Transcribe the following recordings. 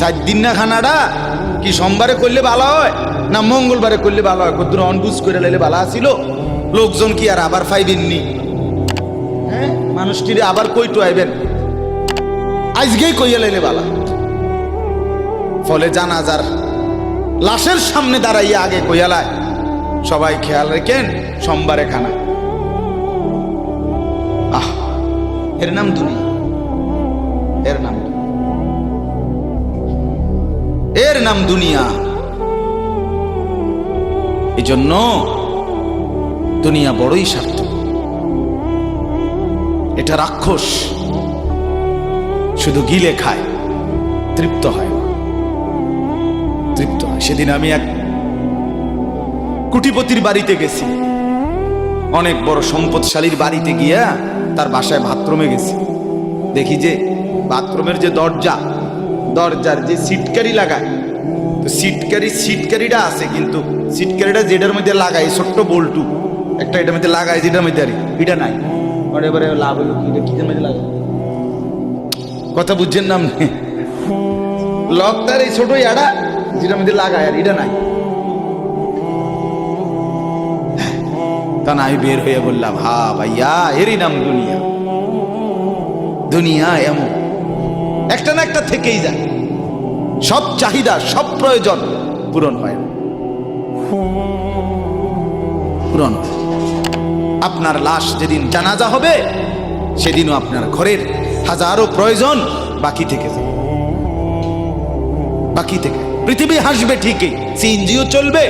4 দিন না খানাটা কি সোমবারে করলে ভালো হয় না মঙ্গলবারে করলে ভালো হয়? কত অনবুঝ করে লাইলে ভালো আসিল, লোকজন কি আর আবার পাইবেননি? হ্যাঁ, মানুষটিরে আবার কইটু আইবেন, আজকেই কইয়া লাইলে ভালো। ফলে জানাজার লাশের সামনে দাঁড়াইয়া আগে কইয়ালায়, সবাই খেয়াল রেখেন সোমবারে খানা। আহ, এর নাম দুনিয়া, এর নাম দুনিয়া। এই জন্য দুনিয়া বড়ই স্বার্থ, এটা রাক্ষস, শুধু গিলে খায়, তৃপ্ত হয় না, তৃপ্ত হয়। সেদিন আমি এক কুটিপতির বাড়িতে গেছি, অনেক বড় সম্পদশালীর বাড়িতে গিয়া তার বাসায় বাথরুমে গেছি। দেখি যে বাথরুমের যে দরজার যে সিটকারি লাগায়, তো সিটকারিটা আছে, কিন্তু সিটকারিটা যেটার মধ্যে লাগায় ছোট্ট বল্টু একটা, এটার মধ্যে লাগায় যেটার মধ্যে আর এটা নাই। এবারে লাভ হলো কি, এটা কিসের মধ্যে লাগায়? কথা বুঝছেন না? লকটার এই ছোট ইয়াটা যেটার মধ্যে লাগায় আর এটা নাই। তা না, আমি বের হয়ে বললাম, হা ভাইয়া, এরই নাম দুনিয়া। দুনিয়া এমন একটা না একটা থেকেই যায়, সব চাহিদা সব প্রয়োজন পূরণ হয় না, পূরণ। আপনার লাশ যেদিন জানাজা হবে সেদিনও আপনার ঘরের হাজারো প্রয়োজন বাকি থেকে যাবে, বাকি থেকে। পৃথিবী হাসবে ঠিকই, সিএনজিও চলবে,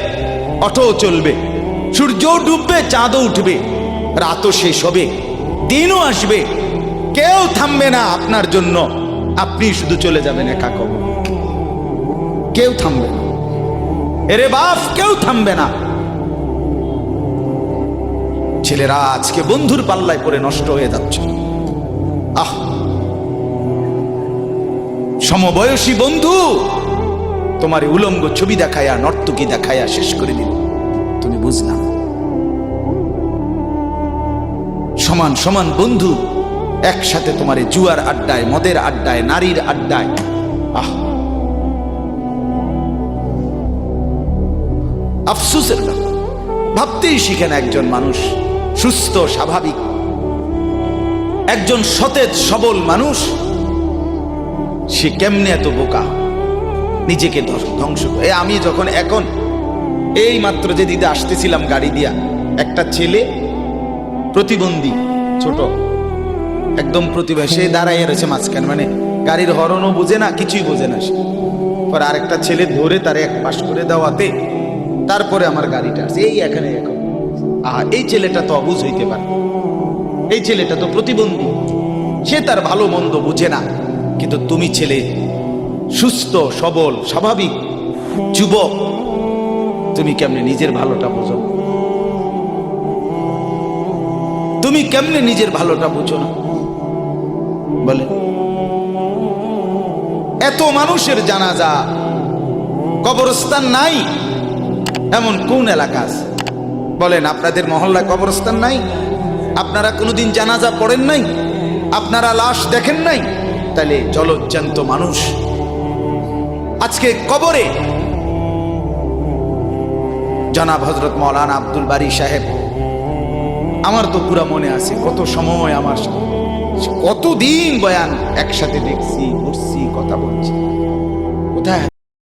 অটোও চলবে, সূর্যও ডুববে, চাঁদও উঠবে, রাতও শেষ হবে, দিনও আসবে, কেউ থামবে না আপনার জন্য। আপনি শুধু চলে যাবেন একা কবর, কেউ থামবে না। এরে বাপ, কেউ থামবে না। ছেলেরা আজকে বন্ধুর পাল্লায় পড়ে নষ্ট হয়ে যাচ্ছে। আহ, সমবয়সী বন্ধু তোমার উলঙ্গ ছবি দেখায়া, নর্তকী দেখায়া শেষ করে দিল, তুমি বুঝলাম। সমান সমান বন্ধু একসাথে তোমার জুয়ার আড্ডায়, মদের আড্ডায়, নারীর আড্ডায়। আহ, আফসোসের না, ভাবতেই শিখেন একজন মানুষ সুস্থ স্বাভাবিক, একজন সতেজ সবল মানুষ, সে কেমনে এত বোকা, নিজেকে ধ্বংস করে। আমি যখন এখন এই মাত্র যে দিদা আসতেছিলাম গাড়ি দিয়া, একটা ছেলে প্রতিবন্ধী, ছোট একদম প্রতিভা, সে দাঁড়াইয়া রয়েছে মাঝখানে, মানে গাড়ির হরনও বোঝে না, কিছুই বোঝে না। সে পরে আরেকটা ছেলে ধরে তারে এক পাশ করে দেওয়াতে তারপরে আমার গাড়িটা আসছে এই এখানে। এখন এই ছেলেটা তো অবুঝ হইতে পারে, এই ছেলেটা তো প্রতিবন্ধী, সে তার ভালো মন্দ বুঝে না। কিন্তু তুমি ছেলে সুস্থ সবল স্বাভাবিক যুবক, তুমি কেমনে নিজের ভালোটা বোঝো? তুমি কেমনে নিজের ভালোটা বুঝো না বলে? এত মানুষের জানাজা, কবরস্থান নাই এমন কোন এলাকা আছে বলেন? আপনাদের মহল্লায় কবরস্থান নাই? আপনারা কোনোদিন জানাজা পড়েন নাই? আপনারা লাশ দেখেন নাই? তাহলে জলজ্জান্ত মানুষ আজকে কবরে। জনাব হযরত মাওলানা আব্দুল বারী সাহেব, আমার তো পুরা মনে আছে কত সময়, আমার কতদিন বয়ান একসাথে দেখছি, ঘুরছি, কথা বলছি।